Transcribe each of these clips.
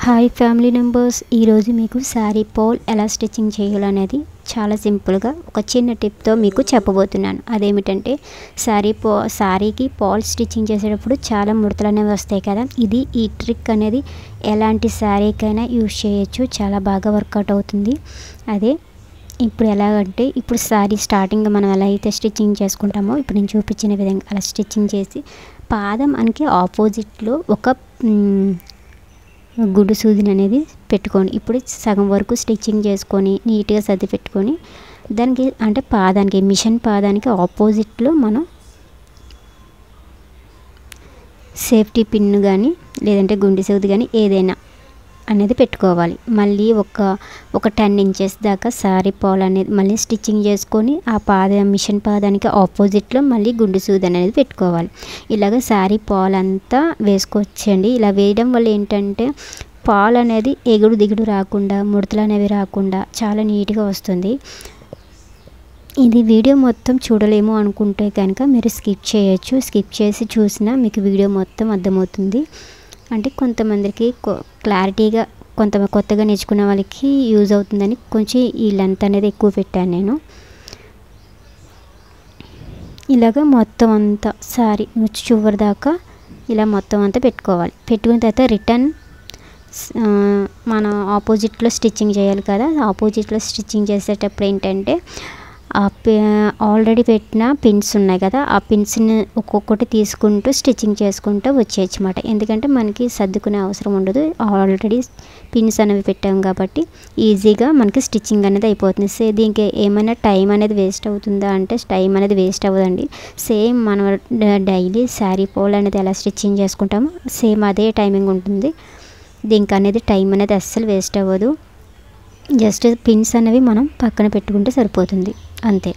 Hi family members, ఈరోజు మీకు sari pole ఎలా స్టిచ్చింగ్ చేయాలనేది చాలా సింపుల్గా ఒక చిన్న టిప్తో మీకు చెప్పబోతున్నాను. అదేమిటంటే శారీకి పోల్ స్టిచ్చింగ్ చేసేటప్పుడు చాలా ముడతలు అనేవి వస్తాయి కదా. ఈ ట్రిక్ అనేది ఎలాంటి శారీకైనా యూజ్ చేయొచ్చు, చాలా బాగా వర్కౌట్ అవుతుంది. అదే ఇప్పుడు ఎలాగంటే, ఇప్పుడు శారీ స్టార్టింగ్ మనం ఎలా అయితే స్టిచ్చింగ్ చేసుకుంటామో ఇప్పుడు నేను చూపించిన విధంగా అలా స్టిచ్చింగ్ చేసి పాదం అనికి ఆపోజిట్లో ఒక గుడ్డు సూదిని అనేది పెట్టుకొని ఇప్పుడు సగం వరకు స్టిచ్చింగ్ చేసుకొని నీట్గా సర్ది పెట్టుకొని దానికి అంటే పాదానికి మిషన్ పాదానికి ఆపోజిట్లో మనం సేఫ్టీ పిన్ కానీ లేదంటే గుండె సూది కానీ ఏదైనా అనేది పెట్టుకోవాలి. మళ్ళీ ఒక 10 ఇంచెస్ దాకా శారీ పోల్ అనేది మళ్ళీ స్టిచ్చింగ్ చేసుకొని ఆ మిషన్ పాదానికి ఆపోజిట్లో మళ్ళీ గుండు సూది అనేది పెట్టుకోవాలి. ఇలాగ శారీ పోల్ అంతా వేసుకోవచ్చండి. ఇలా వేయడం వల్ల ఏంటంటే పాల్ అనేది ఎగుడు దిగుడు రాకుండా, ముడతలు అనేవి రాకుండా చాలా నీట్గా వస్తుంది. ఇది వీడియో మొత్తం చూడలేము అనుకుంటే కనుక మీరు స్కిప్ చేయొచ్చు. స్కిప్ చేసి చూసినా మీకు వీడియో మొత్తం అర్థమవుతుంది. అంటే కొంతమందికి క్లారిటీగా కొత్తగా నేర్చుకునే వాళ్ళకి యూజ్ అవుతుందని కొంచెం ఈ లెంత్ అనేది ఎక్కువ పెట్టాను నేను. ఇలాగ మొత్తం అంతా సారీ చివరి దాకా ఇలా మొత్తం అంతా పెట్టుకోవాలి. పెట్టుకున్న తర్వాత రిటర్న్ మన ఆపోజిట్లో స్టిచ్చింగ్ చేయాలి కదా. ఆపోజిట్లో స్టిచ్చింగ్ చేసేటప్పుడు ఏంటంటే ఆల్రెడీ పెట్టిన పిన్స్ ఉన్నాయి కదా, ఆ పిన్స్ని ఒక్కొక్కటి తీసుకుంటూ స్టిచ్చింగ్ చేసుకుంటూ వచ్చేయచ్చు అన్నమాట. ఎందుకంటే మనకి సర్దుకునే అవసరం ఉండదు, ఆల్రెడీ పిన్స్ అనేవి పెట్టాం కాబట్టి ఈజీగా మనకి స్టిచ్చింగ్ అనేది అయిపోతుంది. దీనికి ఏమైనా టైం అనేది వేస్ట్ అవుతుందా అంటే టైం అనేది వేస్ట్ అవ్వదండి. సేమ్ మనం డైలీ శారీ పోల్ అనేది ఎలా స్టిచ్చింగ్ చేసుకుంటామో సేమ్ అదే టైమింగ్ ఉంటుంది. దీనికి అనేది టైం అనేది అస్సలు వేస్ట్ అవ్వదు. జస్ట్ పిన్స్ అనేవి మనం పక్కన పెట్టుకుంటే సరిపోతుంది, అంతే.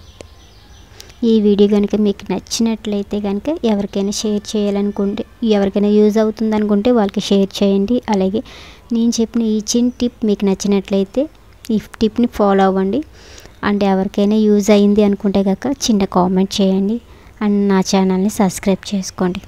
ఈ వీడియో కనుక మీకు నచ్చినట్లయితే కనుక ఎవరికైనా షేర్ చేయాలనుకుంటే, ఎవరికైనా యూజ్ అవుతుంది అనుకుంటే వాళ్ళకి షేర్ చేయండి. అలాగే నేను చెప్పిన ఈ చిన్న టిప్ మీకు నచ్చినట్లయితే ఈ టిప్ని ఫాలో అవ్వండి. అంటే ఎవరికైనా యూజ్ అయింది అనుకుంటే కనుక చిన్న కామెంట్ చేయండి అండ్ నా ఛానల్ని సబ్స్క్రైబ్ చేసుకోండి.